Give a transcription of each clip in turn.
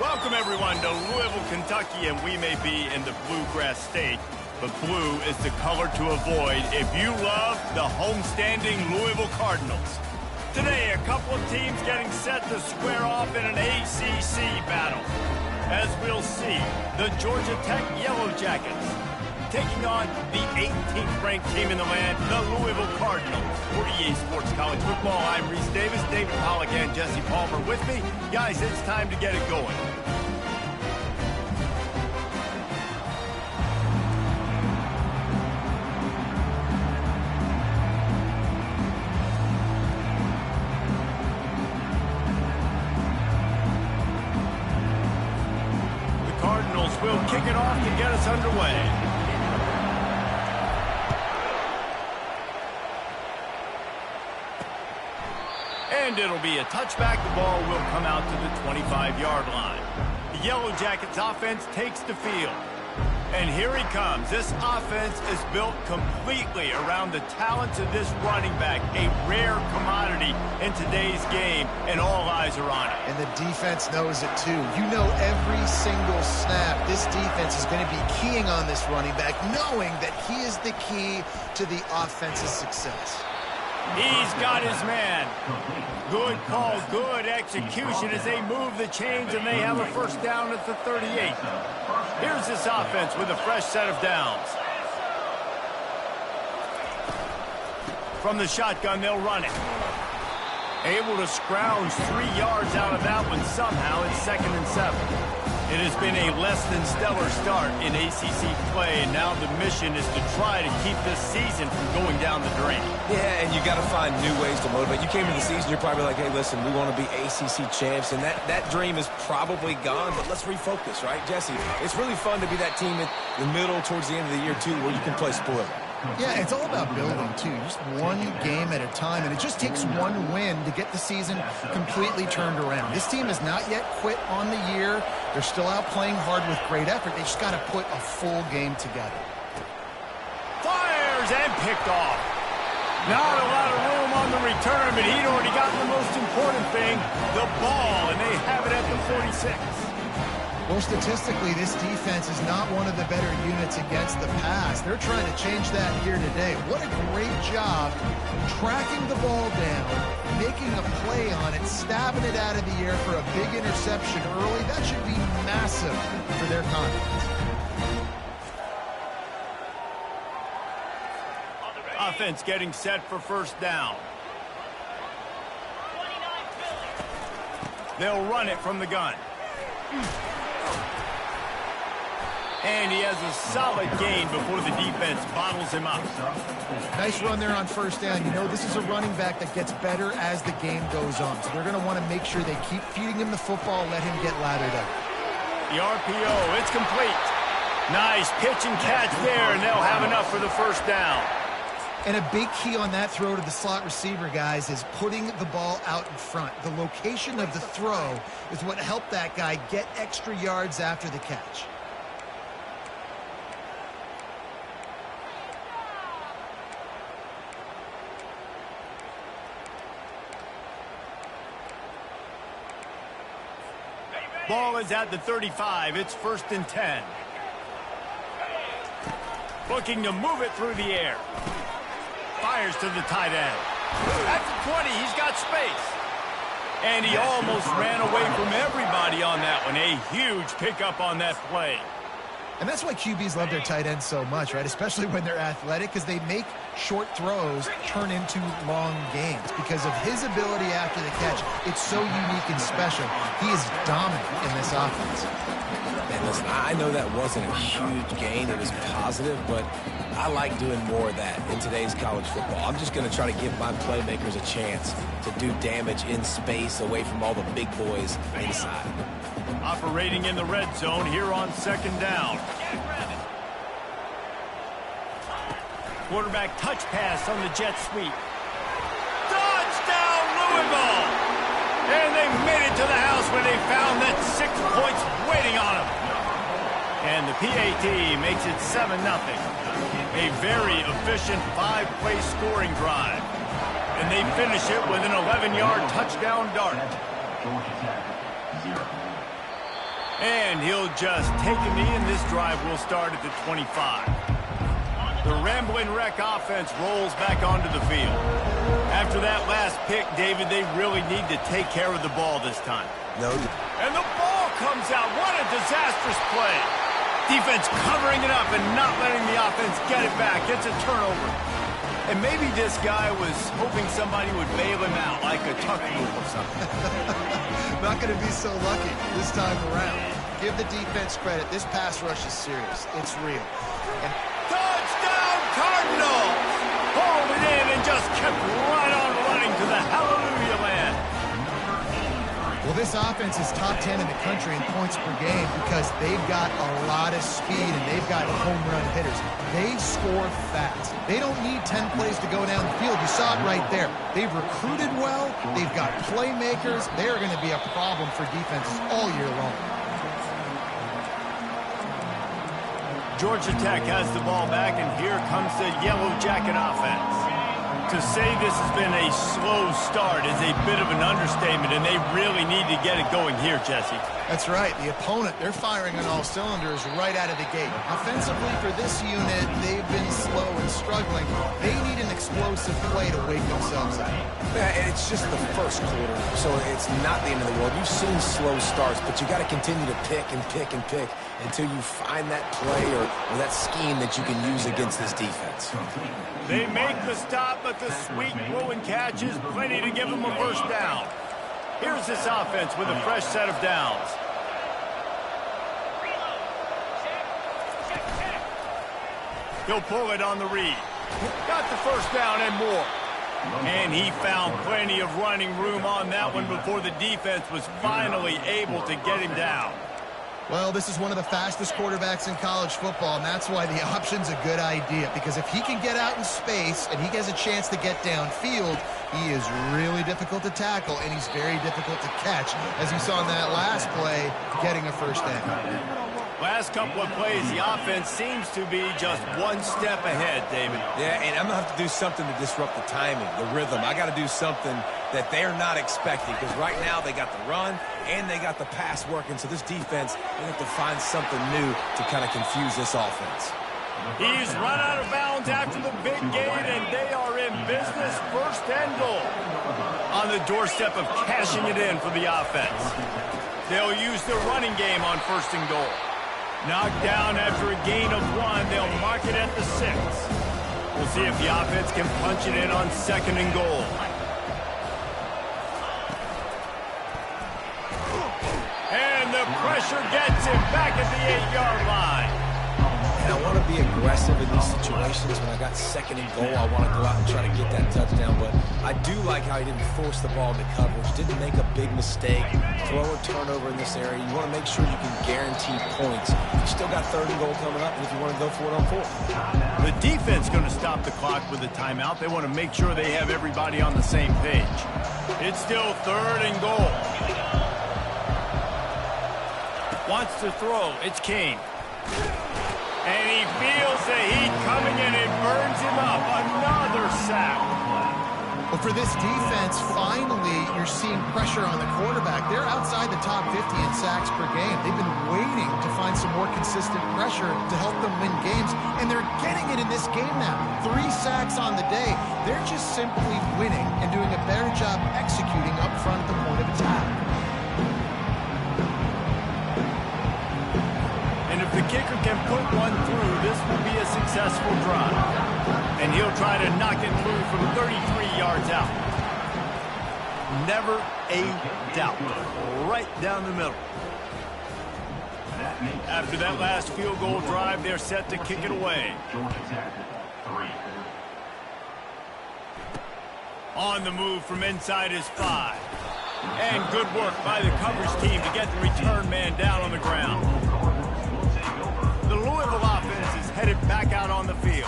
Welcome, everyone, to Louisville, Kentucky, and we may be in the Bluegrass State, but blue is the color to avoid if you love the homestanding Louisville Cardinals. Today, a couple of teams getting set to square off in an ACC battle. As we'll see, the Georgia Tech Yellow Jackets taking on the 18th ranked team in the land, the Louisville Cardinals. For EA Sports College Football, I'm Reese Davis, David Pollack, and Jesse Palmer with me. Guys, it's time to get it going. The Cardinals will kick it off to get us underway. And it'll be a touchback. The ball will come out to the 25-yard line. The Yellow Jackets offense takes the field. And here he comes. This offense is built completely around the talents of this running back, a rare commodity in today's game, and all eyes are on it. And the defense knows it too. You know every single snap this defense is going to be keying on this running back, knowing that he is the key to the offense's success. He's got his man. Good call, good execution as they move the chains and they have a first down at the 38. Here's this offense with a fresh set of downs. From the shotgun, they'll run it. Able to scrounge 3 yards out of that one somehow. It's 2nd and 7. It has been a less than stellar start in ACC play, and now the mission is to try to keep this season from going down the drain. Yeah, and you got to find new ways to motivate. You came into the season, you're probably like, hey, listen, we want to be ACC champs, and that dream is probably gone, but let's refocus, right, Jesse? It's really fun to be that team in the middle towards the end of the year, too, where you can play spoiler. Yeah, it's all about building, too. Just one game at a time, and it just takes one win to get the season completely turned around. This team has not yet quit on the year. They're still out playing hard with great effort. They just got to put a full game together. Fires and picked off. Not a lot of room on the return, but he'd already gotten the most important thing, the ball, and they have it at the 46. Well, statistically, this defense is not one of the better units against the pass. They're trying to change that here today. What a great job tracking the ball down, making a play on it, stabbing it out of the air for a big interception early. That should be massive for their confidence. Offense getting set for first down. They'll run it from the gun. And he has a solid gain before the defense bottles him up. Nice run there on first down. You know, this is a running back that gets better as the game goes on. So they're going to want to make sure they keep feeding him the football, let him get lathered up. The RPO, it's complete. Nice pitch and catch there, and they'll have enough for the first down. And a big key on that throw to the slot receiver, guys, is putting the ball out in front. The location of the throw is what helped that guy get extra yards after the catch. Ball is at the 35. It's 1st and 10. Looking to move it through the air. Fires to the tight end. At the 20, he's got space. And he almost ran away from everybody on that one. A huge pickup on that play. And that's why QBs love their tight ends so much, right? Especially when they're athletic, because they make short throws turn into long gains. Because of his ability after the catch, it's so unique and special. He is dominant in this offense. Man, listen, I know that wasn't a huge gain. It was positive, but I like doing more of that in today's college football. I'm just going to try to give my playmakers a chance to do damage in space away from all the big boys inside. Operating in the red zone here on 2nd down. Quarterback touch pass on the jet sweep. Touchdown, Louisville! And they made it to the house when they found that 6 points waiting on them. And the PAT makes it 7-0. A very efficient 5-play scoring drive. And they finish it with an 11-yard touchdown dart. And he'll just take a knee, and this drive will start at the 25. The Ramblin' Wreck offense rolls back onto the field. After that last pick, David, they really need to take care of the ball this time. No. And the ball comes out. What a disastrous play. Defense covering it up and not letting the offense get it back. It's a turnover. And maybe this guy was hoping somebody would bail him out, like a tuck move or something. Not going to be so lucky this time around. Give the defense credit. This pass rush is serious. It's real. And touchdown, Cardinals! Hauled it in and just kept right on running to the hallelujah land. Well, this offense is top 10 in the country in points per game because they've got a lot of speed and they've got home run hitters. They score fast. They don't need 10 plays to go down the field. You saw it right there. They've recruited well. They've got playmakers. They're going to be a problem for defenses all year long. Georgia Tech has the ball back, and here comes the Yellow Jacket offense. To say this has been a slow start is a bit of an understatement, and they really need to get it going here, Jesse. That's right. The opponent, they're firing on all cylinders right out of the gate. Offensively, for this unit, they've been slow and struggling. They need an explosive play to wake themselves up. Yeah, and it's just the first quarter, so it's not the end of the world. You've seen slow starts, but you got to continue to pick and pick and pick until you find that play or that scheme that you can use against this defense. They make the stop, but the sweet throw and catch is plenty to give them a first down. Here's this offense with a fresh set of downs. He'll pull it on the read. Got the first down and more. And he found plenty of running room on that one before the defense was finally able to get him down. Well, this is one of the fastest quarterbacks in college football, and that's why the option's a good idea. Because if he can get out in space and he has a chance to get downfield, he is really difficult to tackle, and he's very difficult to catch. As you saw in that last play, getting a first down. Last couple of plays, the offense seems to be just one step ahead, David. Yeah, and I'm going to have to do something to disrupt the timing, the rhythm. I got to do something that they're not expecting, because right now they got the run and they got the pass working. So this defense, they have to find something new to kind of confuse this offense. He's run out of bounds after the big gain, and they are in business, first and goal. On the doorstep of cashing it in for the offense. They'll use their running game on first and goal. Knocked down after a gain of 1, they'll mark it at the 6. We'll see if the offense can punch it in on second and goal. And the pressure gets him back at the 8-yard line. And I want to be aggressive in these situations. When I got second and goal, I want to go out and try to get that touchdown. But I do like how he didn't force the ball into coverage, didn't make a big mistake, throw a turnover in this area. You want to make sure you can guarantee points. You still got third and goal coming up, and if you want to go for it on fourth. The defense going to stop the clock with a timeout. They want to make sure they have everybody on the same page. It's still third and goal. Wants to throw. It's Kane. And he feels the heat coming in. It burns him up. Another sack. Well, for this defense, finally, you're seeing pressure on the quarterback. They're outside the top 50 in sacks per game. They've been waiting to find some more consistent pressure to help them win games, and they're getting it in this game now. 3 sacks on the day. They're just simply winning and doing a better job executing up front at the point of attack. The kicker can put one through. This will be a successful drive. And he'll try to knock it through from 33 yards out. Never a doubt. Right down the middle. After that last field goal drive, they're set to kick it away. On the move from inside his 5. And good work by the coverage team to get the return man down on the ground. The Louisville offense is headed back out on the field.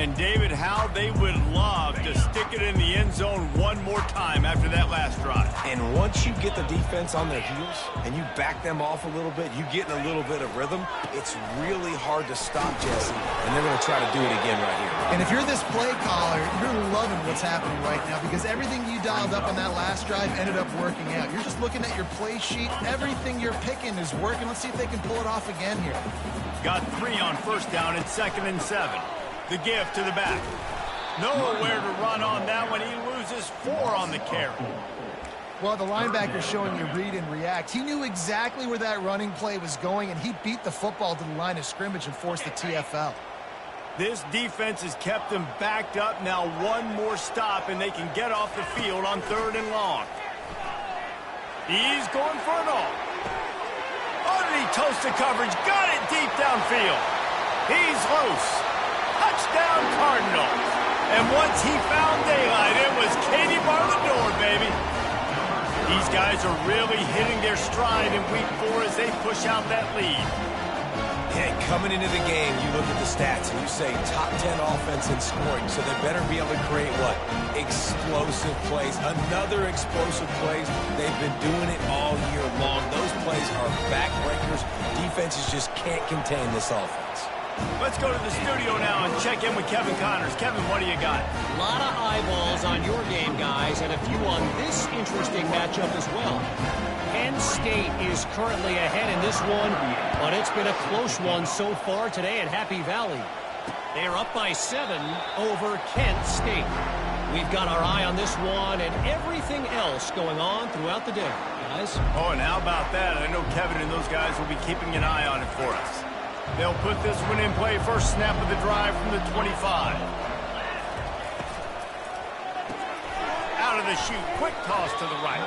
And, David, how they would love to stick it in the end zone one more time after that last drive. And once you get the defense on their heels and you back them off a little bit, you get in a little bit of rhythm, it's really hard to stop, Jesse, and they're going to try to do it again right here. And if you're this play caller, you're loving what's happening right now because everything you dialed up on that last drive ended up working out. You're just looking at your play sheet. Everything you're picking is working. Let's see if they can pull it off again here. Got 3 on first down and 2nd and 7. The give to the back. Nowhere to run on that one. He loses 4 on the carry. Well, the linebacker's showing you read and react. He knew exactly where that running play was going, and he beat the football to the line of scrimmage and forced the TFL. This defense has kept them backed up. Now one more stop, and they can get off the field on 3rd and long. He's going for it all. Oh, did he toast the coverage? Got it deep downfield. He's loose. Touchdown Cardinals. And once he found daylight, it was Katie bar the door, baby. These guys are really hitting their stride in week 4 as they push out that lead. Yeah, coming into the game, you look at the stats and you say top 10 offense in scoring, so they better be able to create what? Explosive plays. Another explosive plays. They've been doing it all year long. Those plays are backbreakers. Defenses just can't contain this offense. Let's go to the studio now and check in with Kevin Connors. Kevin, what do you got? A lot of eyeballs on your game, guys, and a few on this interesting matchup as well. Penn State is currently ahead in this one, but it's been a close one so far today at Happy Valley. They're up by 7 over Kent State. We've got our eye on this one and everything else going on throughout the day, guys. Oh, and how about that? I know Kevin and those guys will be keeping an eye on it for us. They'll put this one in play. First snap of the drive from the 25. Out of the chute. Quick toss to the right.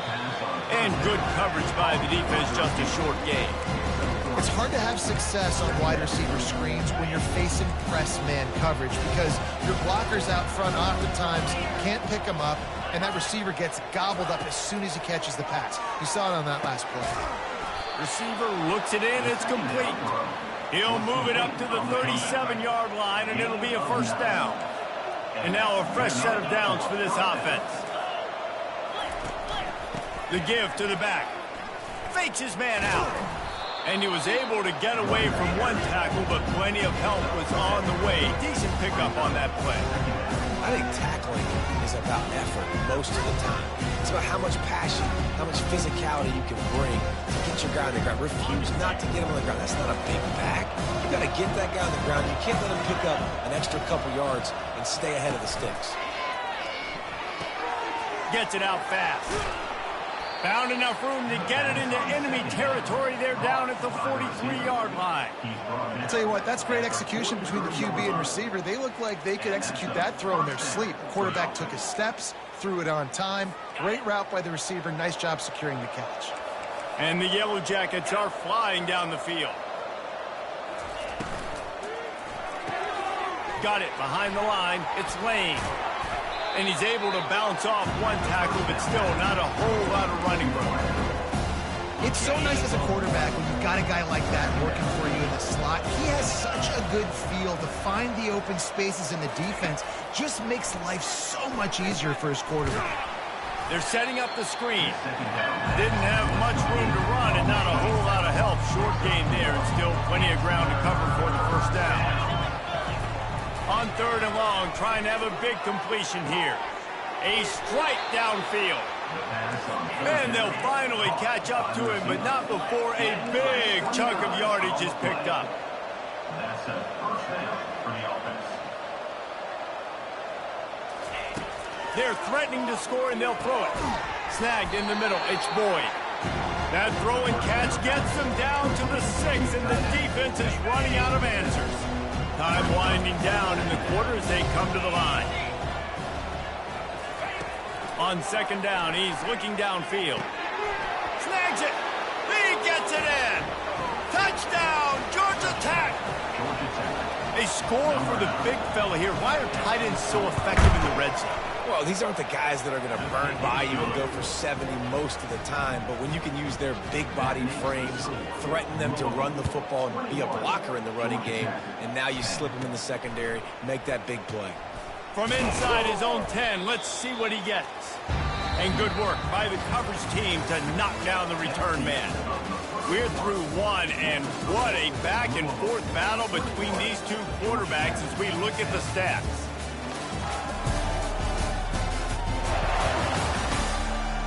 And good coverage by the defense. Just a short gain. It's hard to have success on wide receiver screens when you're facing press man coverage because your blockers out front oftentimes can't pick them up, and that receiver gets gobbled up as soon as he catches the pass. You saw it on that last play. Receiver looks it in. It's complete. He'll move it up to the 37-yard line, and it'll be a first down. And now a fresh set of downs for this offense. The give to the back. Fakes his man out. And he was able to get away from one tackle, but plenty of help was on the way. Decent pickup on that play. I think tackling is about effort most of the time. It's about how much passion, how much physicality you can bring to get your guy on the ground. Refuse not to get him on the ground. That's not a big back. You got to get that guy on the ground. You can't let him pick up an extra couple yards and stay ahead of the sticks. Gets it out fast. Found enough room to get it into enemy territory. They're down at the 43-yard line. I'll tell you what, that's great execution between the QB and receiver. They look like they could execute that throw in their sleep. The quarterback took his steps, threw it on time. Great route by the receiver. Nice job securing the catch. And the Yellow Jackets are flying down the field. Got it behind the line. It's Lane. And he's able to bounce off one tackle, but still not a whole lot of running room. It's so nice as a quarterback when you've got a guy like that working for you in the slot. He has such a good feel to find the open spaces in the defense. Just makes life so much easier for his quarterback. They're setting up the screen. Didn't have much room to run and not a whole lot of help. Short gain there and still plenty of ground to cover for the first down. On 3rd and long, trying to have a big completion here. A strike downfield. And they'll finally catch up to him, but not before a big chunk of yardage is picked up. That's a first down for the offense. They're threatening to score, and they'll throw it. Snagged in the middle. It's Boyd. That throw and catch gets them down to the 6, and the defense is running out of answers. Time winding down in the quarter as they come to the line. On 2nd down, he's looking downfield. Snags it. He gets it in. Touchdown, Georgia Tech. A score for the big fella here. Why are tight ends so effective in the red zone? Well, these aren't the guys that are going to burn by you and go for 70 most of the time, but when you can use their big-bodied frames, threaten them to run the football and be a blocker in the running game, and now you slip them in the secondary, make that big play. From inside his own 10, let's see what he gets. And good work by the coverage team to knock down the return man. We're through one, and what a back-and-forth battle between these two quarterbacks as we look at the stats.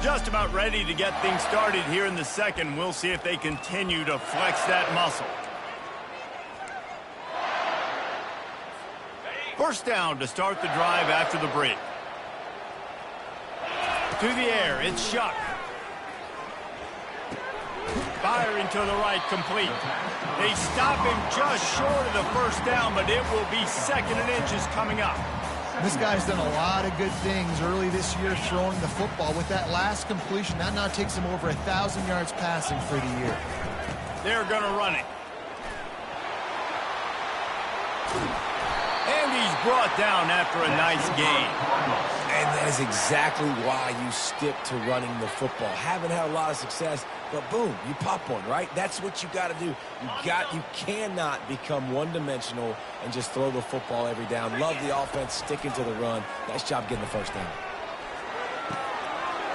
Just about ready to get things started here in the second. We'll see if they continue to flex that muscle. First down to start the drive after the break. To the air, it's Shuck. Firing to the right, complete. They stop him just short of the first down, but it will be 2nd and inches coming up. This guy's done a lot of good things early this year throwing the football. With that last completion, that now takes him over 1,000 yards passing for the year. They're going to run it. And he's brought down after a nice gain. And that is exactly why you stick to running the football. Haven't had a lot of success, but boom, you pop one, right? That's what you got to do. You cannot become one-dimensional and just throw the football every down. Love the offense sticking to the run. Nice job getting the first down.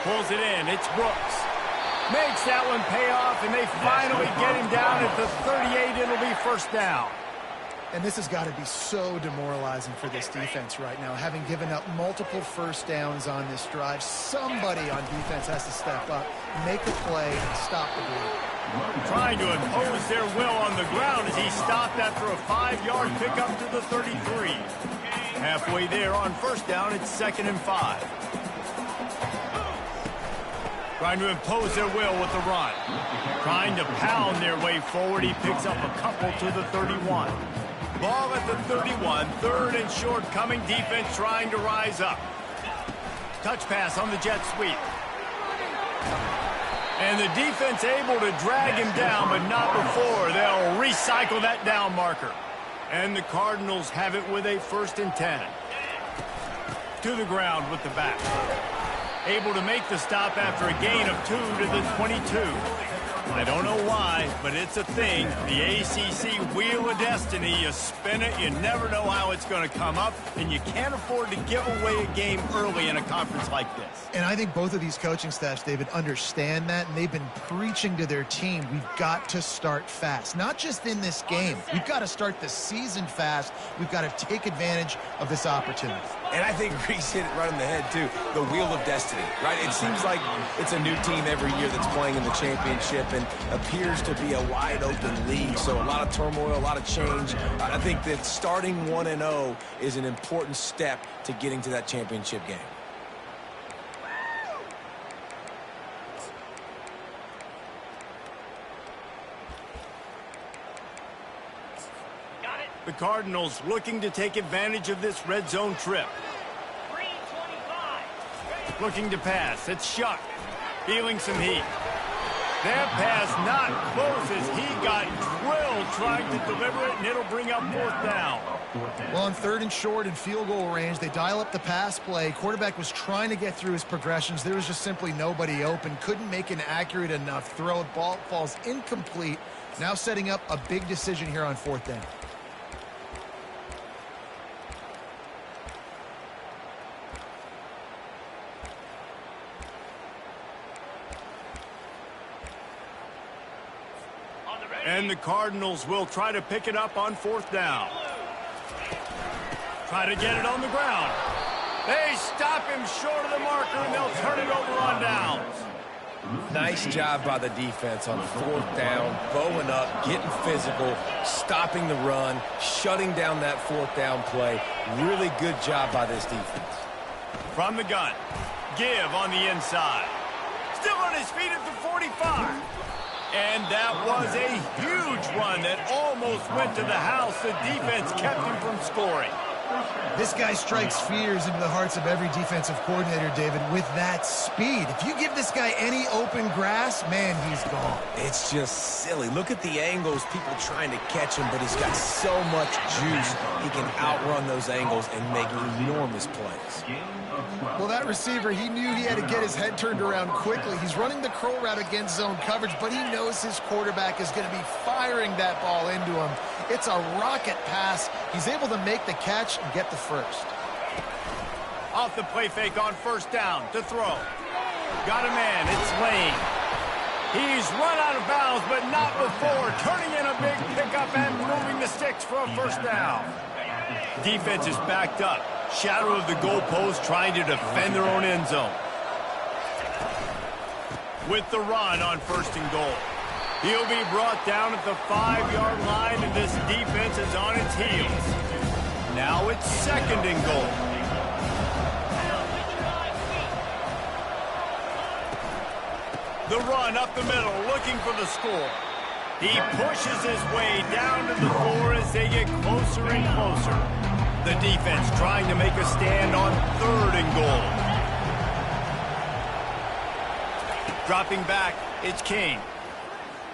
Pulls it in. It's Brooks. Makes that one pay off, and they finally get him down at the 38. It'll be first down. And this has got to be so demoralizing for this defense right now. Having given up multiple first downs on this drive, somebody on defense has to step up, make a play, and stop the bleed. Trying to impose their will on the ground as he stopped after a 5-yard pickup to the 33. Halfway there on first down, it's 2nd and 5. Trying to impose their will with the run. Trying to pound their way forward. He picks up a couple to the 31. Ball at the 31, 3rd and short, coming. Defense trying to rise up. Touch pass on the jet sweep. And the defense able to drag him down, but not before. They'll recycle that down marker. And the Cardinals have it with a 1st and 10. To the ground with the back. Able to make the stop after a gain of 2 to the 22. I don't know why, but it's a thing. The ACC Wheel of Destiny, you spin it, you never know how it's going to come up, and you can't afford to give away a game early in a conference like this. And I think both of these coaching staffs, David, understand that, and they've been preaching to their team, we've got to start fast. Not just in this game. We've got to start the season fast. We've got to take advantage of this opportunity. And I think Reese hit it right on the head, too. The Wheel of Destiny, right? It seems like it's a new team every year that's playing in the championship and appears to be a wide-open league. So a lot of turmoil, a lot of change. I think that starting 1-0 is an important step to getting to that championship game. The Cardinals looking to take advantage of this red zone trip. Looking to pass. It's Shuck. Feeling some heat. That pass not close as he got drilled trying to deliver it, and it'll bring up 4th down. Well, on 3rd and short and field goal range, they dial up the pass play. Quarterback was trying to get through his progressions. There was just simply nobody open. Couldn't make an accurate enough throw. Ball falls incomplete. Now setting up a big decision here on 4th down. And the Cardinals will try to pick it up on 4th down. Try to get it on the ground. They stop him short of the marker, and they'll turn it over on downs. Nice job by the defense on 4th down, bowing up, getting physical, stopping the run, shutting down that 4th down play. Really good job by this defense. From the gun, Give on the inside. Still on his feet at the 45. And that was a huge run that almost went to the house. The defense kept him from scoring. This guy strikes fears into the hearts of every defensive coordinator, David, with that speed. If you give this guy any open grass, man, he's gone. It's just silly. Look at the angles, people trying to catch him, but he's got so much juice. He can outrun those angles and make enormous plays. Well, that receiver, he knew he had to get his head turned around quickly. He's running the curl route against zone coverage, but he knows his quarterback is going to be firing that ball into him. It's a rocket pass. He's able to make the catch and get the first. Off the play fake on first down to throw. Got a man. It's Lane. He's run out of bounds, but not before turning in a big pickup and moving the sticks for a first down. Defense is backed up. Shadow of the goalpost trying to defend their own end zone. With the run on first and goal. He'll be brought down at the 5-yard line, and this defense is on its heels. Now it's second and goal. The run up the middle, looking for the score. He pushes his way down to the floor as they get closer and closer. The defense trying to make a stand on third and goal. Dropping back, it's King.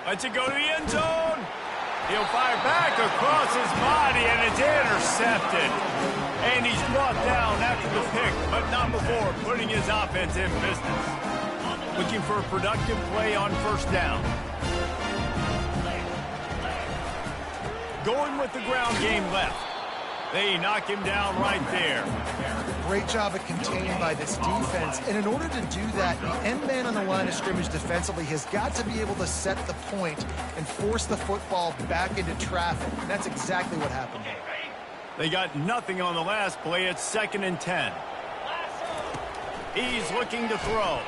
Lets it go to the end zone. He'll fire back across his body, and it's intercepted. And he's brought down after the pick, but not before putting his offense in business. Looking for a productive play on first down. Going with the ground game left. They knock him down right there. Great job of containing by this defense. And in order to do that, the end man on the line of scrimmage defensively has got to be able to set the point and force the football back into traffic. And that's exactly what happened. They got nothing on the last play. It's second and 10. He's looking to throw.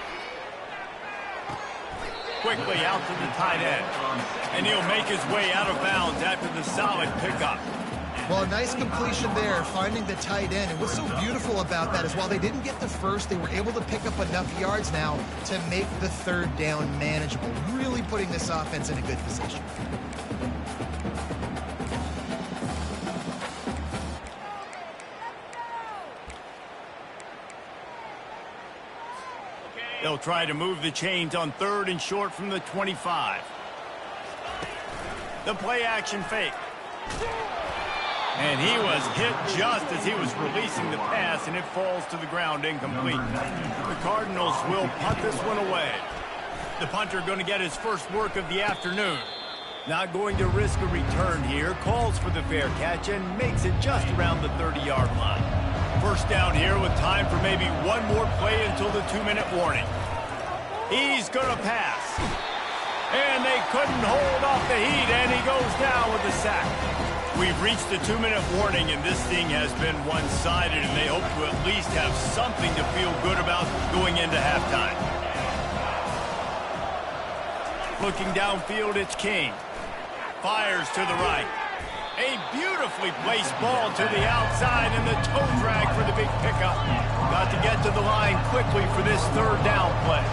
Quickly out to the tight end. And he'll make his way out of bounds after the solid pickup. Well, a nice completion there, finding the tight end. And what's so beautiful about that is while they didn't get the first, they were able to pick up enough yards now to make the third down manageable, really putting this offense in a good position. They'll try to move the chains on third and short from the 25. The play action fake. And he was hit just as he was releasing the pass, and it falls to the ground incomplete. The Cardinals will punt this one away. The punter going to get his first work of the afternoon. Not going to risk a return here. Calls for the fair catch and makes it just around the 30-yard line. First down here with time for maybe one more play until the 2-minute warning. He's going to pass. And they couldn't hold off the heat, and he goes down with a sack. We've reached the 2-minute warning, and this thing has been one-sided, and they hope to at least have something to feel good about going into halftime. Looking downfield, it's King. Fires to the right. A beautifully placed ball to the outside, and the toe drag for the big pickup. Got to get to the line quickly for this third down play.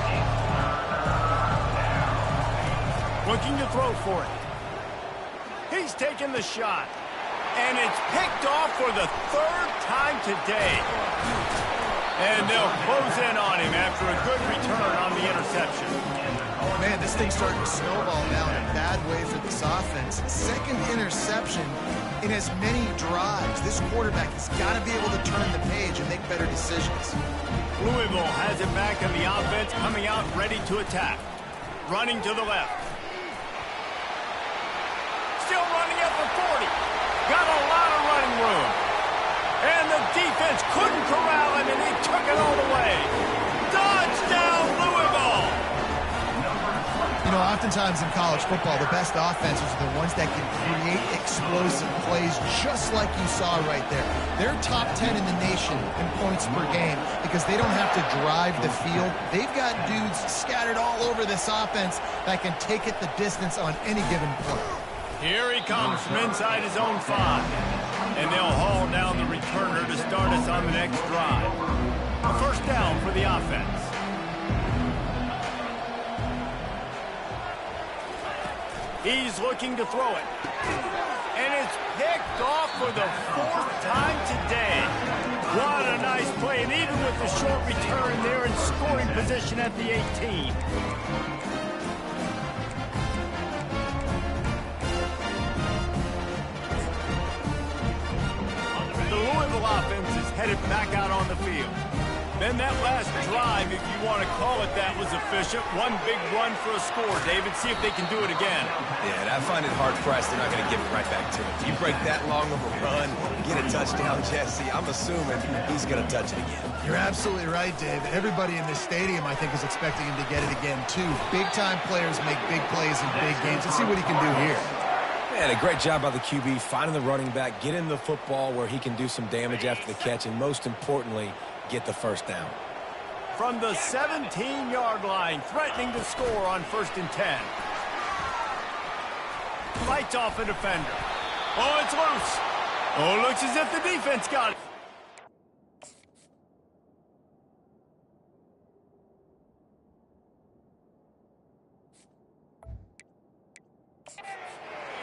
Looking to throw for it. He's taking the shot. And it's picked off for the third time today. And they'll close in on him after a good return on the interception. Man, this thing's starting to snowball now in a bad way for this offense. Second interception in as many drives. This quarterback has got to be able to turn the page and make better decisions. Louisville has it back in the offense, coming out ready to attack. Running to the left. Still running at the 40. Got a lot of running room. And the defense couldn't corral him, and he took it all the way. Touchdown, Louisville! You know, oftentimes in college football, the best offenses are the ones that can create explosive plays just like you saw right there. They're top 10 in the nation in points per game because they don't have to drive the field. They've got dudes scattered all over this offense that can take it the distance on any given play. Here he comes from inside his own 5. And they'll haul down the returner to start us on the next drive. A first down for the offense. He's looking to throw it. And it's picked off for the 4th time today. What a nice play, and even with the short return, they're in scoring position at the 18. The Louisville offense is headed back out on the field. Then that last drive, if you want to call it that, was efficient. One big run for a score, David. See if they can do it again. Yeah, and I find it hard-pressed they're not going to give it right back to him. You break that long of a run, get a touchdown, Jesse, I'm assuming he's going to touch it again. You're absolutely right, Dave. Everybody in this stadium, I think, is expecting him to get it again, too. Big-time players make big plays in big games. Let's see what he can do here. Man, a great job by the QB, finding the running back, getting the football where he can do some damage after the catch, and most importantly, get the first down. From the 17-yard line, threatening to score on 1st and 10. Fights off a defender. Oh, it's loose. Oh, looks as if the defense got it.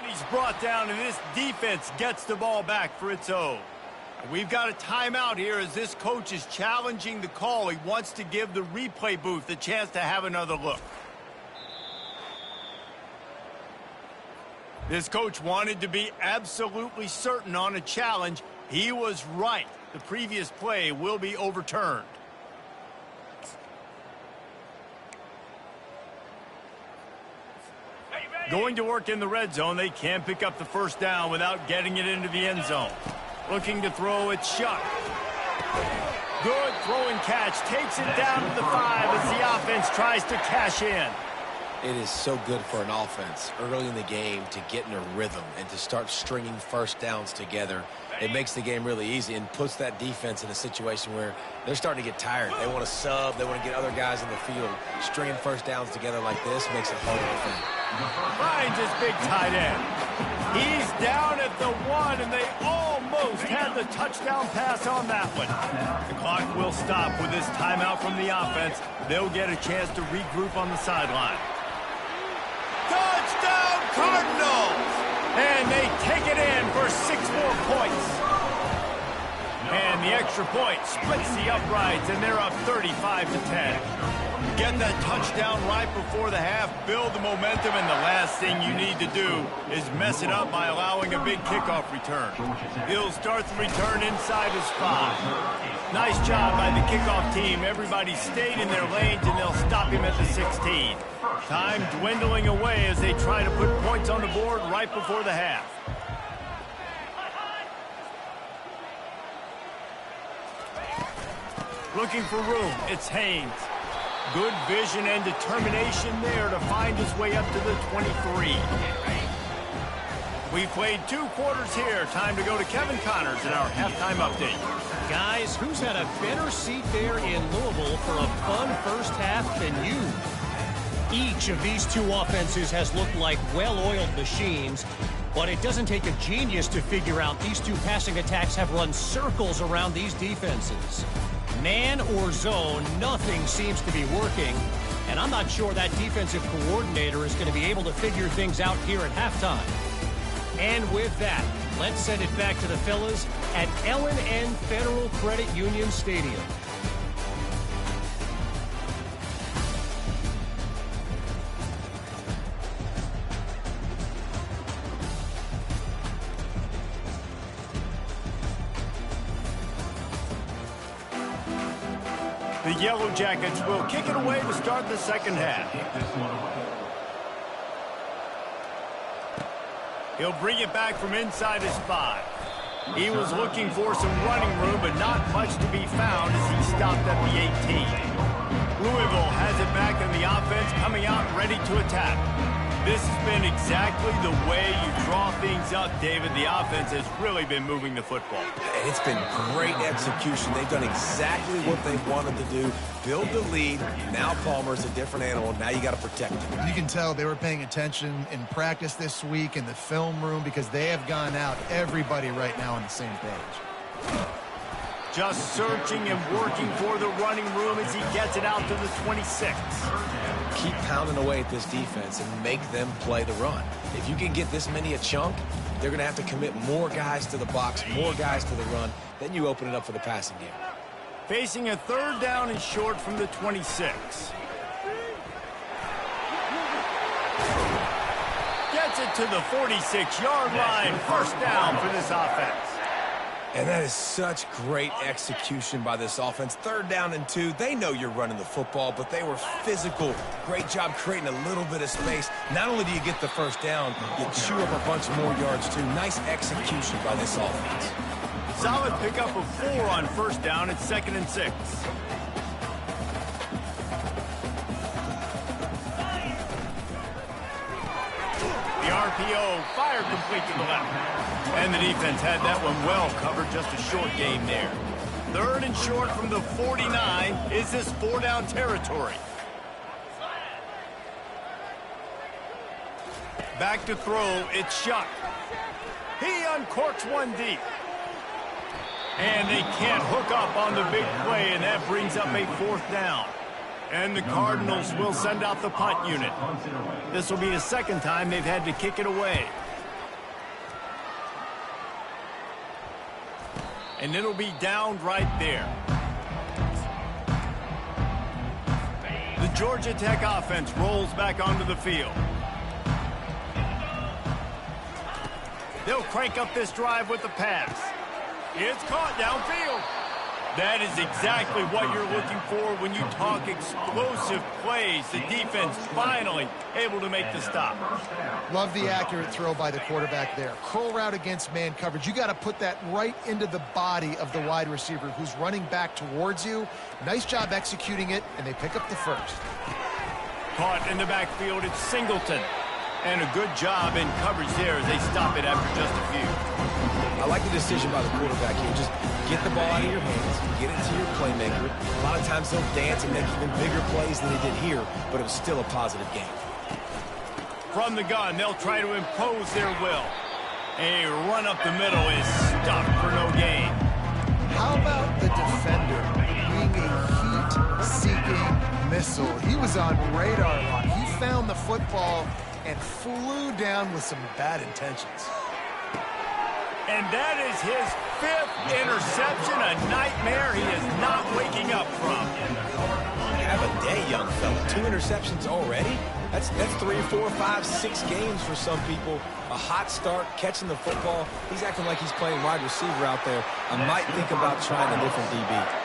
And he's brought down, and this defense gets the ball back for its own. We've got a timeout here as this coach is challenging the call. He wants to give the replay booth a chance to have another look. This coach wanted to be absolutely certain on a challenge. He was right. The previous play will be overturned. Going to work in the red zone, they can't pick up the first down without getting it into the end zone. Looking to throw, it's Shuck. Good throw and catch. Takes it down to the 5 as the offense tries to cash in. It is so good for an offense early in the game to get in a rhythm and to start stringing first downs together. It makes the game really easy and puts that defense in a situation where they're starting to get tired. They want to sub. They want to get other guys in the field. Stringing first downs together like this makes it harder to defend. Finds his big tight end. He's down at the 1, and they almost had the touchdown pass on that one. The clock will stop with this timeout from the offense. They'll get a chance to regroup on the sideline. Touchdown, Cardinals! And they take it in for 6 more points. And the extra point splits the uprights, and they're up 35-10. Get that touchdown right before the half, build the momentum, and the last thing you need to do is mess it up by allowing a big kickoff return. He'll start the return inside his 5. Nice job by the kickoff team. Everybody stayed in their lanes, and they'll stop him at the 16. Time dwindling away as they try to put points on the board right before the half. Looking for room, it's Haynes. Good vision and determination there to find his way up to the 23. We played 2 quarters here. Time to go to Kevin Connors in our halftime update. Guys, who's had a better seat there in Louisville for a fun first half than you? Each of these 2 offenses has looked like well-oiled machines, but it doesn't take a genius to figure out these 2 passing attacks have run circles around these defenses. Man or zone, nothing seems to be working, and I'm not sure that defensive coordinator is going to be able to figure things out here at halftime. And with that, let's send it back to the fellas at L&N Federal Credit Union Stadium. The Yellow Jackets will kick it away to start the second half. He'll bring it back from inside his 5. He was looking for some running room, but not much to be found as he stopped at the 18. Louisville has it back in the offense, coming out ready to attack. This has been exactly the way you draw things up, David. The offense has really been moving the football. And it's been great execution. They've done exactly what they wanted to do. Build the lead. Now Palmer's a different animal. Now you got to protect him. You can tell they were paying attention in practice this week in the film room because they have gone out, everybody right now on the same page. Just searching and working for the running room as he gets it out to the 26. keep pounding away at this defense and make them play the run. If you can get this many a chunk, they're going to have to commit more guys to the box, more guys to the run. Then you open it up for the passing game. Facing a 3rd down and short from the 26. Gets it to the 46-yard line. 1st down for this offense. And that is such great execution by this offense. 3rd down and 2. They know you're running the football, but they were physical. Great job creating a little bit of space. Not only do you get the 1st down, you chew up a bunch more yards too. Nice execution by this offense. Solid pickup of 4 on 1st down. It's 2nd and 6. The RPO, fire complete to the left. And the defense had that one well covered, just a short game there. 3rd and short from the 49. Is this 4-down territory? Back to throw, it's Shuck. He uncorks one deep. And they can't hook up on the big play, and that brings up a 4th down. And the Cardinals will send out the punt unit. This will be the 2nd time they've had to kick it away. And it'll be downed right there. The Georgia Tech offense rolls back onto the field. They'll crank up this drive with the pass. It's caught downfield. That is exactly what you're looking for when you talk explosive plays. The defense finally able to make the stop. Love the accurate throw by the quarterback there. Curl route against man coverage. You got to put that right into the body of the wide receiver who's running back towards you. Nice job executing it, and they pick up the 1st. Caught in the backfield, it's Singleton. And a good job in coverage there as they stop it after just a few. I like the decision by the quarterback here. Just get the ball out of your hands, get it to your playmaker. A lot of times they'll dance and make even bigger plays than they did here, but it was still a positive game. From the gun, they'll try to impose their will. A run up the middle is stuffed for no gain. How about the defender being a heat-seeking missile? He was on radar lock. He found the football and flew down with some bad intentions. And that is his 5th interception, a nightmare he is not waking up from. Have a day, young fella. 2 interceptions already? That's 3, 4, 5, 6 games for some people. A hot start, catching the football. He's acting like he's playing wide receiver out there. I might think about trying a different DB.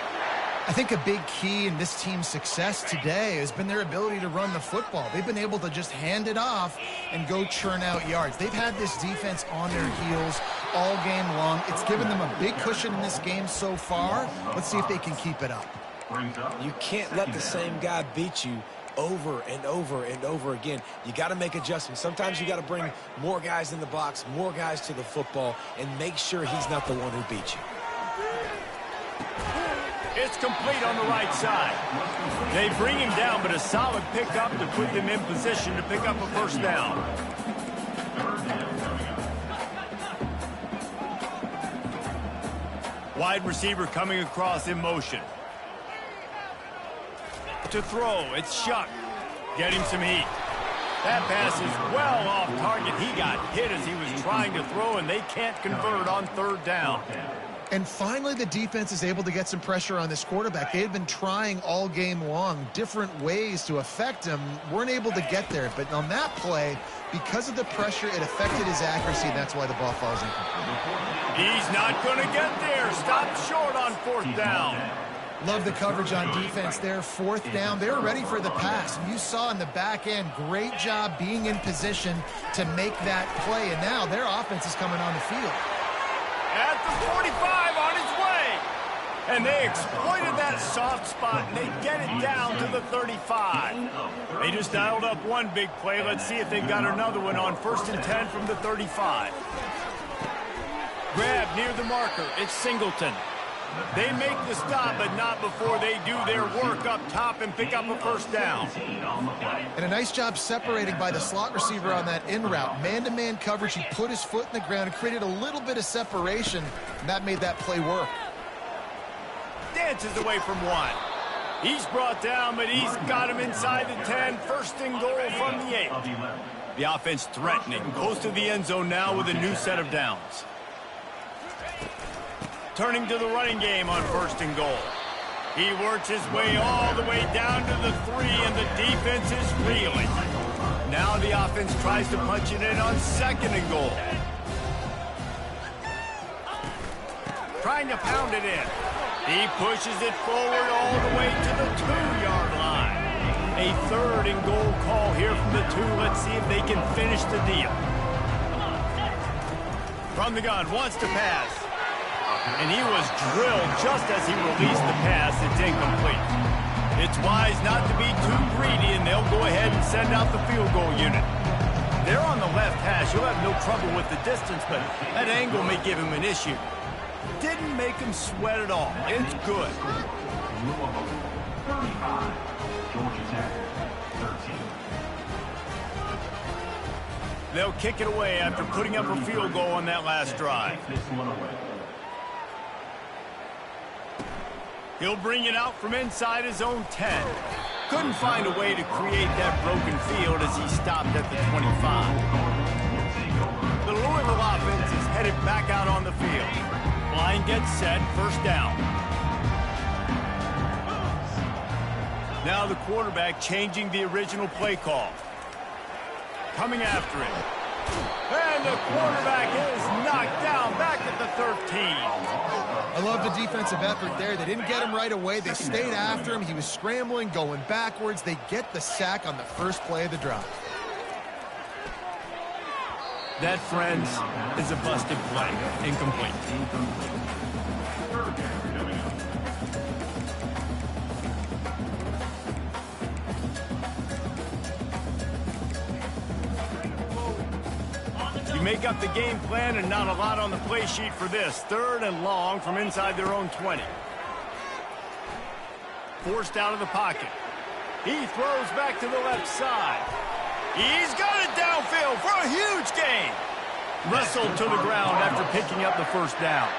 I think a big key in this team's success today has been their ability to run the football. They've been able to just hand it off and go churn out yards. They've had this defense on their heels all game long. It's given them a big cushion in this game so far. Let's see if they can keep it up. You can't let the same guy beat you over and over and over again. You got to make adjustments. Sometimes you got to bring more guys in the box, more guys to the football, and make sure he's not the one who beat you. It's complete on the right side. They bring him down, but a solid pickup to put them in position to pick up a 1st down. Wide receiver coming across in motion. To throw, it's Shuck. Getting some heat. That pass is well off target. He got hit as he was trying to throw, and they can't convert on 3rd down. And finally, the defense is able to get some pressure on this quarterback. They had been trying all game long different ways to affect him. Weren't able to get there. But on that play, because of the pressure, it affected his accuracy, and that's why the ball falls incomplete. He's not going to get there. Stopped short on 4th down. Love the coverage on defense there. 4th down. They were ready for the pass. And you saw in the back end, great job being in position to make that play. And now their offense is coming on the field. At the 45 on his way. And they exploited that soft spot, and they get it down to the 35. They just dialed up one big play. Let's see if they've got another one on 1st and 10 from the 35. Grab near the marker. It's Singleton. They make the stop, but not before they do their work up top and pick up a 1st down. And a nice job separating by the slot receiver on that in route. Man-to-man coverage, he put his foot in the ground and created a little bit of separation, and that made that play work. Dances away from one. He's brought down, but he's got him inside the 10. First and goal from the 8. The offense threatening, close to the end zone now with a new set of downs. Turning to the running game on first and goal. He works his way all the way down to the 3, and the defense is reeling. Now the offense tries to punch it in on second and goal. Trying to pound it in. He pushes it forward all the way to the 2-yard line. A third and goal call here from the 2. Let's see if they can finish the deal. From the gun, wants to pass. And he was drilled just as he released the pass. It's incomplete. It's wise not to be too greedy, and they'll go ahead and send out the field goal unit. They're on the left hash. You'll have no trouble with the distance, but that angle may give him an issue. Didn't make him sweat at all. It's good. 35, Georgia Tech, 13. They'll kick it away after putting up a field goal on that last drive. This one away. He'll bring it out from inside his own 10. Couldn't find a way to create that broken field as he stopped at the 25. The Louisville offense is headed back out on the field. Line gets set, first down. Now the quarterback changing the original play call. Coming after it. And the quarterback is knocked down back at the 13. I love the defensive effort there. They didn't get him right away. They stayed after him. He was scrambling, going backwards. They get the sack on the first play of the drive. That, friends, is a busted play. Incomplete. You make up the game plan and not a lot on the play sheet for this. Third and long from inside their own 20. Forced out of the pocket. He throws back to the left side. He's got it downfield for a huge gain. Wrestled to the ground after picking up the first down.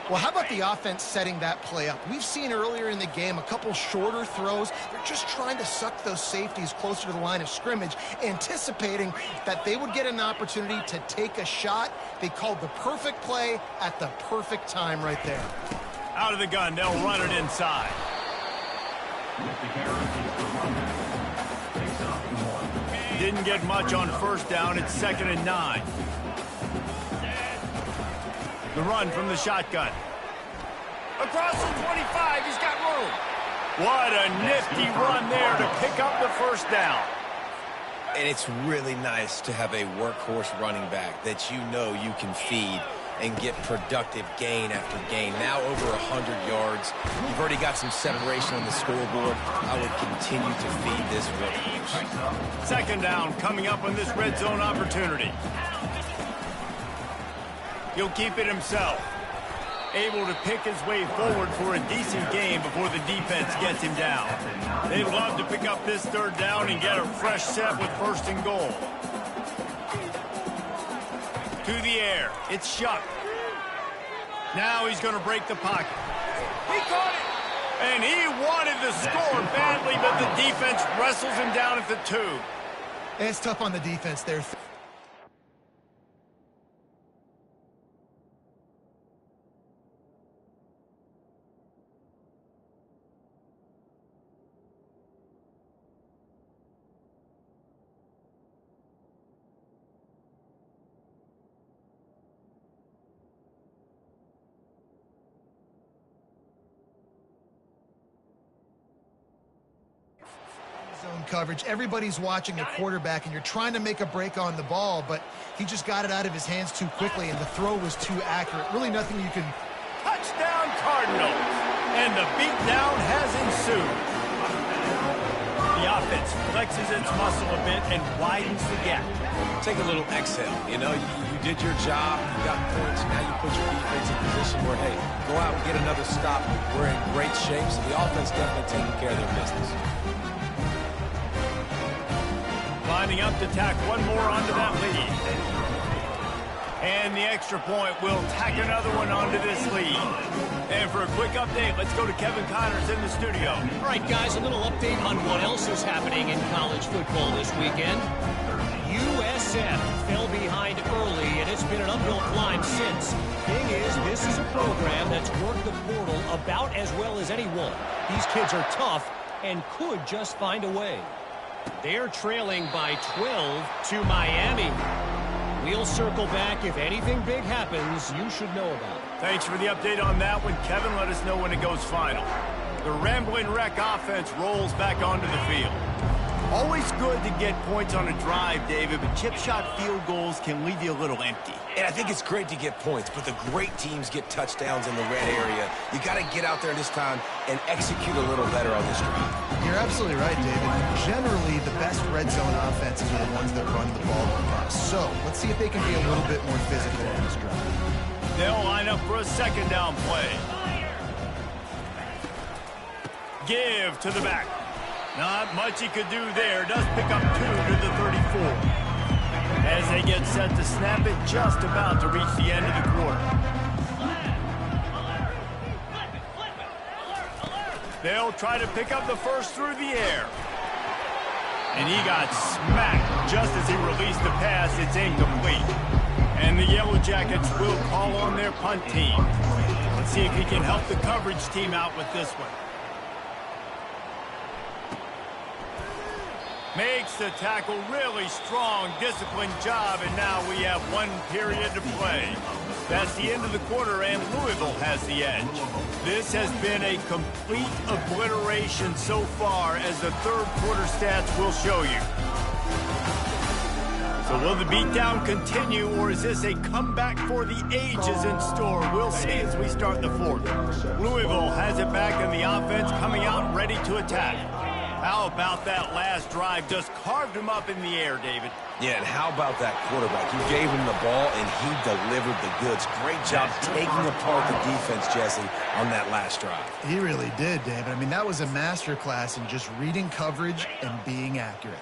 Well, how about the offense setting that play up? We've seen earlier in the game a couple shorter throws. They're just trying to suck those safeties closer to the line of scrimmage, anticipating that they would get an opportunity to take a shot. They called the perfect play at the perfect time right there. Out of the gun, they'll run it inside. Didn't get much on first down. It's 2nd and 9. The run from the shotgun. Across the 25, he's got room. What a nifty run there to pick up the first down. And it's really nice to have a workhorse running back that you know you can feed and get productive gain after gain. Now over 100 yards. You've already got some separation on the scoreboard. I would continue to feed this workhorse. 2nd down coming up on this red zone opportunity. He'll keep it himself. Able to pick his way forward for a decent game before the defense gets him down. They'd love to pick up this 3rd down and get a fresh set with 1st and goal. To the air. It's Shuck. Now he's going to break the pocket. He caught it. And he wanted to score badly, but the defense wrestles him down at the 2. It's tough on the defense there. Zone coverage. Everybody's watching the quarterback, and you're trying to make a break on the ball, but he just got it out of his hands too quickly, and the throw was too accurate. Really nothing you can... Touchdown Cardinals! And the beatdown has ensued. The offense flexes its muscle a bit and widens the gap. Take a little exhale. You know, you did your job. You got points. Now you put your defense in position where, hey, go out and get another stop. We're in great shape, so the offense definitely taking care of their business. Lining up to tack one more onto that lead. And the extra point will tack another one onto this lead. And for a quick update, let's go to Kevin Connors in the studio. All right, guys, a little update on what else is happening in college football this weekend. USF fell behind early, and it's been an uphill climb since. Thing is, this is a program that's worked the portal about as well as anyone. These kids are tough and could just find a way. They're trailing by 12 to Miami. We'll circle back. If anything big happens, you should know about it. Thanks for the update on that one, Kevin. Let us know when it goes final. The Ramblin' Wreck offense rolls back onto the field. Always good to get points on a drive, David, but chip shot field goals can leave you a little empty. And I think it's great to get points, but the great teams get touchdowns in the red area. You got to get out there this time and execute a little better on this drive. You're absolutely right, David. Generally, the best red zone offenses are the ones that run the ball the best. So let's see if they can be a little bit more physical on this drive. They'll line up for a second down play. Give to the back. Not much he could do there. Does pick up 2 to the 34. As they get set to snap it, just about to reach the end of the quarter. They'll try to pick up the first through the air. And he got smacked just as he released the pass. It's incomplete. And the Yellow Jackets will call on their punt team. Let's see if he can help the coverage team out with this one. Makes the tackle, really strong, disciplined job, and now we have 1 period to play. That's the end of the quarter, and Louisville has the edge. This has been a complete obliteration so far, as the third quarter stats will show you. So will the beatdown continue, or is this a comeback for the ages in store? We'll see as we start the fourth. Louisville has it back in the offense, coming out ready to attack. How about that last drive? Just carved him up in the air, David. Yeah, and how about that quarterback? You gave him the ball, and he delivered the goods. Great job taking apart the defense, Jesse, on that last drive. He really did, David. I mean, that was a masterclass in just reading coverage and being accurate.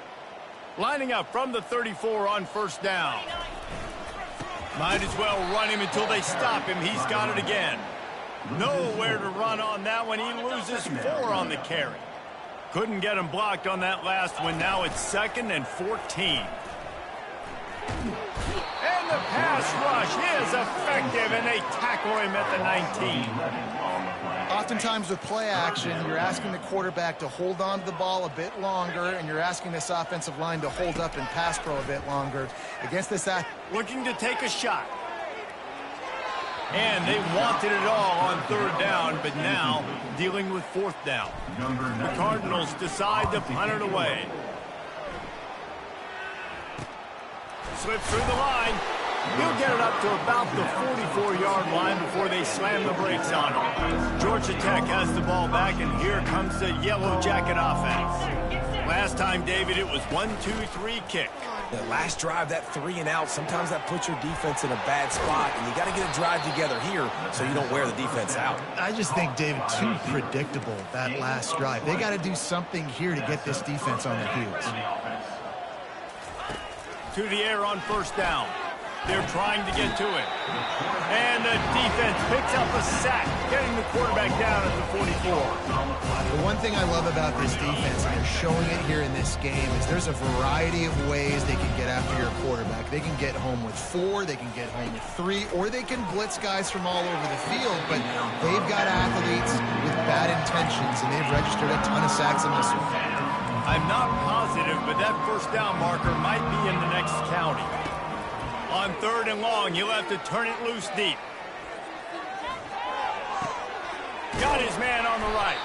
Lining up from the 34 on first down. Might as well run him until they stop him. He's got it again. Nowhere to run on that one. He loses 4 on the carry. Couldn't get him blocked on that last one. Now it's 2nd and 14. And the pass rush is effective, and they tackle him at the 19. Oftentimes with play action, you're asking the quarterback to hold on to the ball a bit longer, and you're asking this offensive line to hold up and pass pro a bit longer. Against this looking to take a shot. And they wanted it all on 3rd down, but now dealing with 4th down. The Cardinals decide to punt it away. Slips through the line. He'll get it up to about the 44-yard line before they slam the brakes on him. Georgia Tech has the ball back, and here comes the Yellow Jacket offense. Last time, David, it was 1-2-3 kick. The last drive, that 3 and out, sometimes that puts your defense in a bad spot, and you got to get a drive together here so you don't wear the defense out. I just think, David, too predictable, that last drive. They got to do something here to get this defense on their heels. To the air on first down. They're trying to get to it. And the defense picks up a sack, getting the quarterback down at the 44. The one thing I love about this defense, and they're showing it here in this game, is there's a variety of ways they can get after your quarterback. They can get home with 4, they can get home with 3, or they can blitz guys from all over the field, but they've got athletes with bad intentions, and they've registered a ton of sacks in this one. I'm not positive, but that first down marker might be in the next county. On 3rd and long, he'll have to turn it loose deep. Got his man on the right.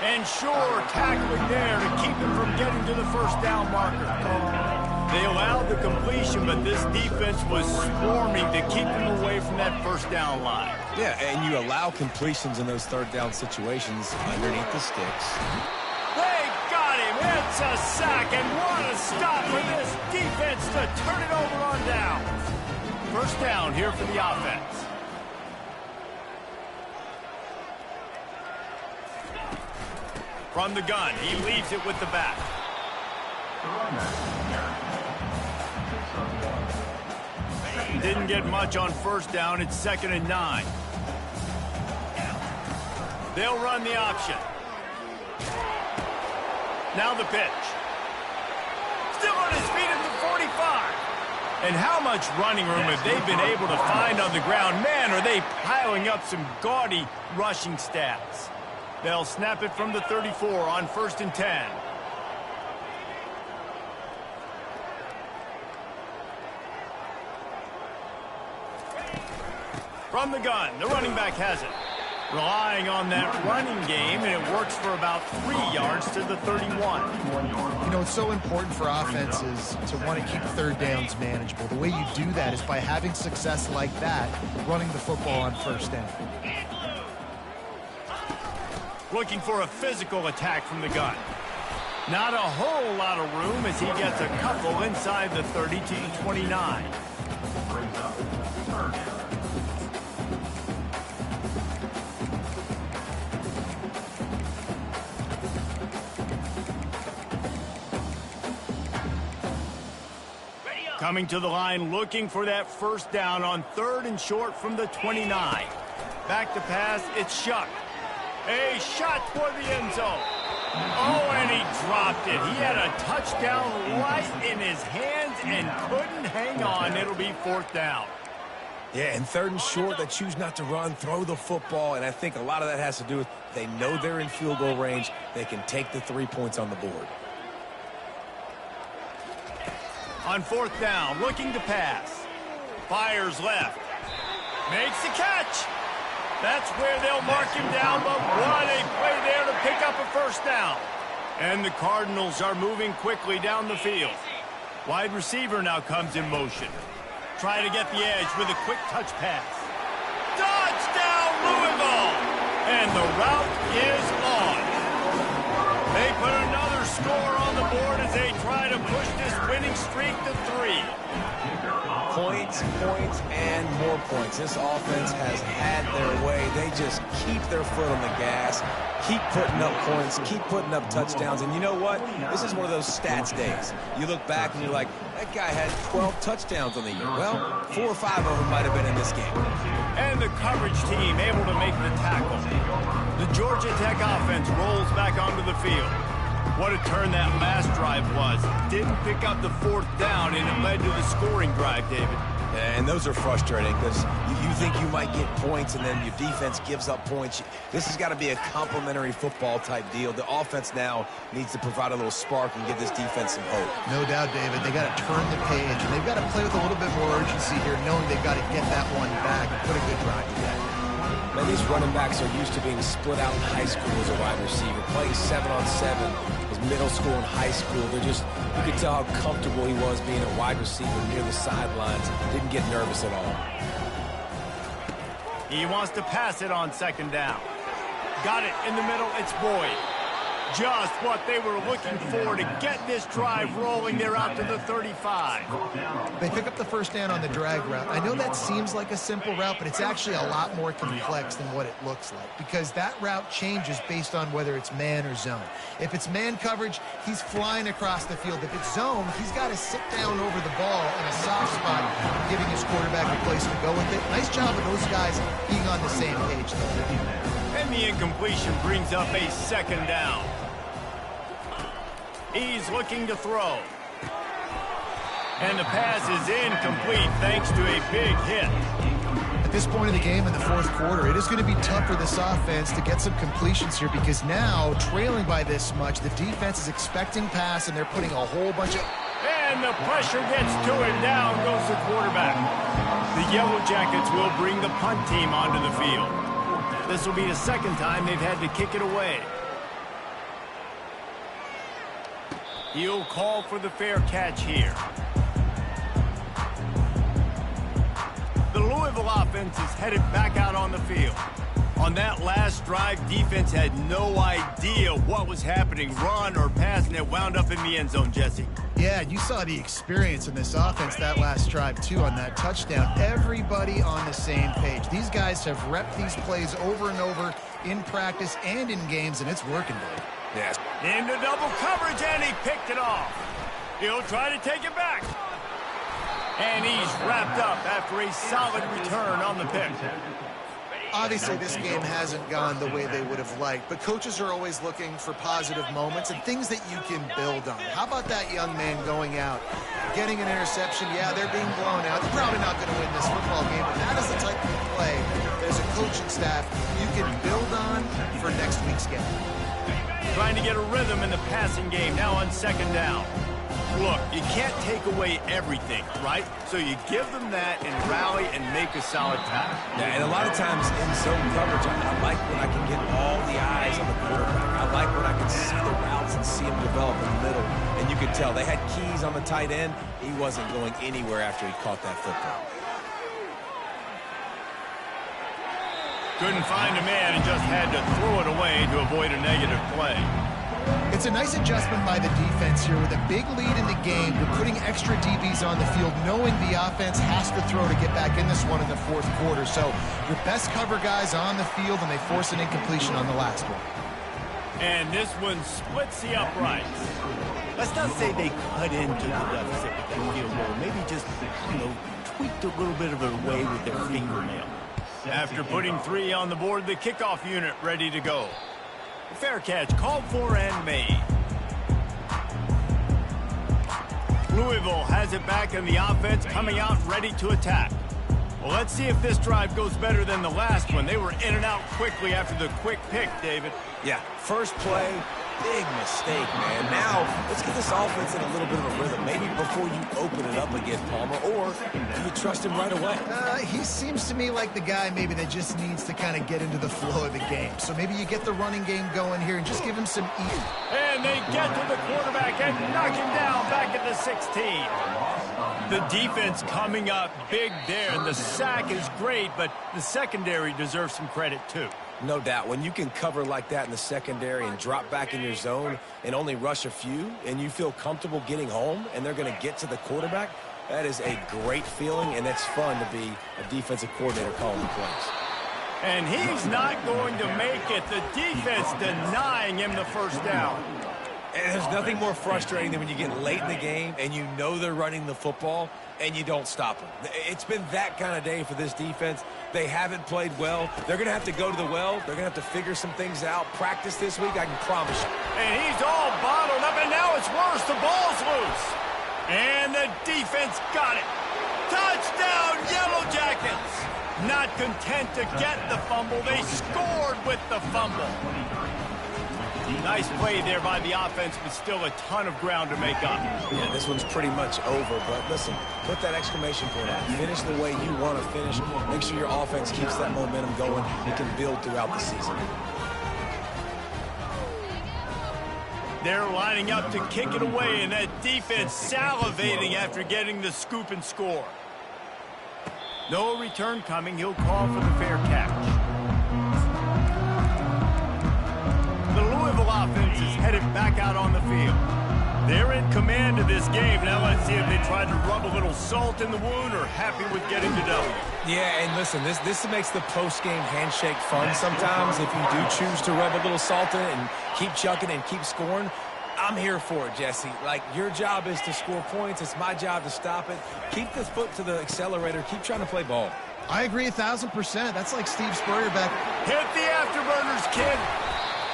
And sure, tackling there to keep him from getting to the first down marker. They allowed the completion, but this defense was swarming to keep him away from that first down line. Yeah, and you allow completions in those 3rd down situations underneath the sticks. They got him. It's a sack, and what a stop for this defense to turn it over on down. First down here for the offense. From the gun, he leaves it with the back. didn't get much on first down. It's 2nd and 9. They'll run the option. Now the pitch. Still on his feet at the 45. And how much running room have they been able to find on the ground? Man, are they piling up some gaudy rushing stats. They'll snap it from the 34 on 1st and 10. From the gun, the running back has it. Relying on that running game, and it works for about 3 yards to the 31. You know, it's so important for offenses to want to keep third downs manageable. The way you do that is by having success like that, running the football on first down. Looking for a physical attack from the gun. Not a whole lot of room as he gets a couple inside the 30 to the 29. Brings up 3rd down. Coming to the line, looking for that first down on 3rd and short from the 29. Back to pass, it's Shuck. A shot toward the end zone. Oh, and he dropped it. He had a touchdown right in his hands and couldn't hang on. It'll be 4th down. Yeah, and 3rd and short, they choose not to run, throw the football, and I think a lot of that has to do with they know they're in field goal range. They can take the 3 points on the board. On 4th down, looking to pass. Fires left. Makes the catch. That's where they'll mark him down, but what a play there to pick up a first down. And the Cardinals are moving quickly down the field. Wide receiver now comes in motion. Try to get the edge with a quick touch pass. Touchdown, Louisville! And the route is on. They put another score on the board as they try to push this winning streak to 3. Points, points, and more points. This offense has had their way. They just keep their foot on the gas, keep putting up points, keep putting up touchdowns. And you know what? This is one of those stats days. You look back and you're like, that guy had 12 touchdowns on the year. Well, 4 or 5 of them might have been in this game. And the coverage team able to make the tackle. The Georgia Tech offense rolls back onto the field. What a turn that last drive was. Didn't pick up the 4th down, and it led to the scoring drive, David. And those are frustrating because you think you might get points and then your defense gives up points. This has got to be a complementary football type deal. The offense now needs to provide a little spark and give this defense some hope. No doubt, David. They got to turn the page, and they've got to play with a little bit more urgency here, knowing they've got to get that one back and put a good drive together. Man, these running backs are used to being split out in high school as a wide receiver, playing 7-on-7 as middle school and high school. They're just, you could tell how comfortable he was being a wide receiver near the sidelines. Didn't get nervous at all. He wants to pass it on 2nd down. Got it in the middle, it's Boyd. Just what they were looking for to get this drive rolling. They're out to the 35. They pick up the first down on the drag route. I know that seems like a simple route, but it's actually a lot more complex than what it looks like because that route changes based on whether it's man or zone. If it's man coverage, he's flying across the field. If it's zone, he's got to sit down over the ball in a soft spot, giving his quarterback a place to go with it. Nice job of those guys being on the same page, though. And the incompletion brings up a 2nd down. He's looking to throw. And the pass is incomplete thanks to a big hit. At this point of the game in the 4th quarter, it is going to be tough for this offense to get some completions here because now, trailing by this much, the defense is expecting pass and they're putting a whole bunch of... And the pressure gets to him. Down goes the quarterback. The Yellow Jackets will bring the punt team onto the field. This will be the 2nd time they've had to kick it away. He'll call for the fair catch here. The Louisville offense is headed back out on the field. On that last drive, defense had no idea what was happening, run or pass, and it wound up in the end zone, Jesse. Yeah, you saw the experience in this offense that last drive, too, on that touchdown. Everybody on the same page. These guys have repped these plays over and over in practice and in games, and it's working, Blake. Yes. Into double coverage, and he picked it off. He'll try to take it back. And he's wrapped up after a solid return on the pick. Obviously, this game hasn't gone the way they would have liked, but coaches are always looking for positive moments and things that you can build on. How about that young man going out, getting an interception? Yeah, they're being blown out. They're probably not going to win this football game, but that is the type of play that as a coaching staff you can build on for next week's game. Trying to get a rhythm in the passing game now on second down. Look, you can't take away everything, right? So you give them that and rally and make a solid tackle. Yeah, and a lot of times in zone coverage, I like when I can get all the eyes on the quarterback. I like when I can see the routes and see him develop in the middle. And you could tell they had keys on the tight end. He wasn't going anywhere after he caught that football. Couldn't find a man and just had to throw it away to avoid a negative play. It's a nice adjustment by the defense here with a big lead in the game. You're putting extra DBs on the field, knowing the offense has to throw to get back in this one in the fourth quarter. So your best cover guys on the field, and they force an incompletion on the last one. And this one splits the uprights. Let's not say they cut into the deficit with that field goal. Maybe just, tweaked a little bit of it away with their fingernail. After putting 3 on the board, the kickoff unit ready to go. Fair catch called for and made. Louisville has it back in the offense, coming out ready to attack. Well, let's see if this drive goes better than the last one. They were in and out quickly after the quick pick, David. Yeah, first play, big mistake, man. Now, let's get this offense in a little bit of a rhythm. Maybe before you open it up again, Palmer, or do you trust him right away? He seems to me like the guy maybe that just needs to kind of get into the flow of the game. So maybe you get the running game going here and just give him some ease. And they get to the quarterback and knock him down back at the 16. The defense coming up big there. The sack is great, but the secondary deserves some credit too. No doubt. When you can cover like that in the secondary and drop back in your zone and only rush a few, and you feel comfortable getting home and they're going to get to the quarterback, that is a great feeling, and it's fun to be a defensive coordinator calling the plays. And he's not going to make it. The defense denying him the first down. And there's nothing more frustrating than when you get late in the game and you know they're running the football and you don't stop them. It's been that kind of day for this defense. They haven't played well. They're going to have to go to the well. They're going to have to figure some things out. Practice this week, I can promise you. And he's all bottled up, and now it's worse. The ball's loose. And the defense got it. Touchdown, Yellow Jackets. Not content to get the fumble, they scored with the fumble. Nice play there by the offense, but still a ton of ground to make up. Yeah, this one's pretty much over, but listen, put that exclamation point on. Finish the way you want to finish. Make sure your offense keeps that momentum going. You can build throughout the season. They're lining up to kick it away, and that defense salivating after getting the scoop and score. No return coming. He'll call for the fair catch. The Louisville offense is headed back out on the field. They're in command of this game. Now let's see if they try to rub a little salt in the wound or happy with getting the W. Yeah, and listen, this makes the post-game handshake fun sometimes. If you do choose to rub a little salt in it and keep chucking and keep scoring, I'm here for it, Jesse. Like, your job is to score points. It's my job to stop it. Keep the foot to the accelerator. Keep trying to play ball. I agree 1,000%. That's like Steve Spurrier back. Hit the afterburners, kid.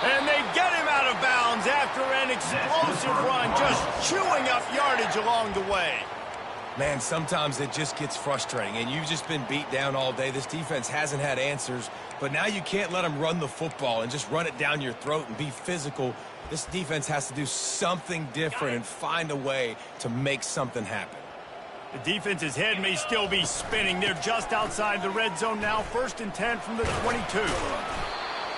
And they get him out of bounds after an explosive run, just chewing up yardage along the way. Man, sometimes it just gets frustrating, and you've just been beat down all day. This defense hasn't had answers, but now you can't let them run the football and just run it down your throat and be physical. This defense has to do something different and find a way to make something happen. The defense's head may still be spinning. They're just outside the red zone now, 1st and 10 from the 22.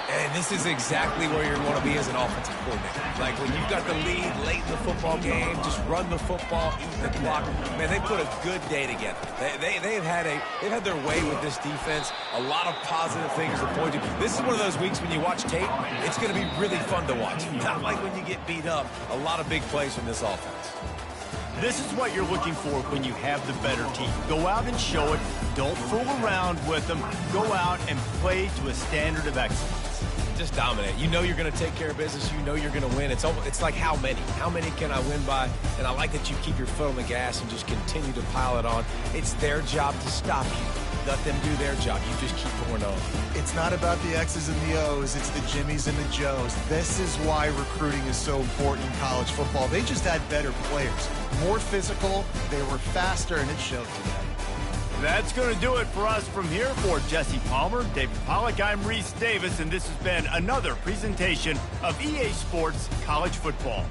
And this is exactly where you want to be as an offensive coordinator. Like, when you've got the lead late in the football game, just run the football, eat the clock. Man, they put a good day together. They've had their way with this defense. A lot of positive things to point to. This is one of those weeks when you watch tape, it's going to be really fun to watch. Not like when you get beat up. A lot of big plays from this offense. This is what you're looking for when you have the better team. Go out and show it. Don't fool around with them. Go out and play to a standard of excellence. just dominate. You know you're going to take care of business. You know you're going to win. It's like how many? How many can I win by? And I like that you keep your foot on the gas and just continue to pile it on. It's their job to stop you. Let them do their job. You just keep going on. It's not about the X's and the O's. It's the Jimmies and the Joes. This is why recruiting is so important in college football. They just had better players, more physical. They were faster, and it showed today. That's going to do it for us from here. For Jesse Palmer, David Pollack, I'm Reese Davis, and this has been another presentation of EA Sports College Football.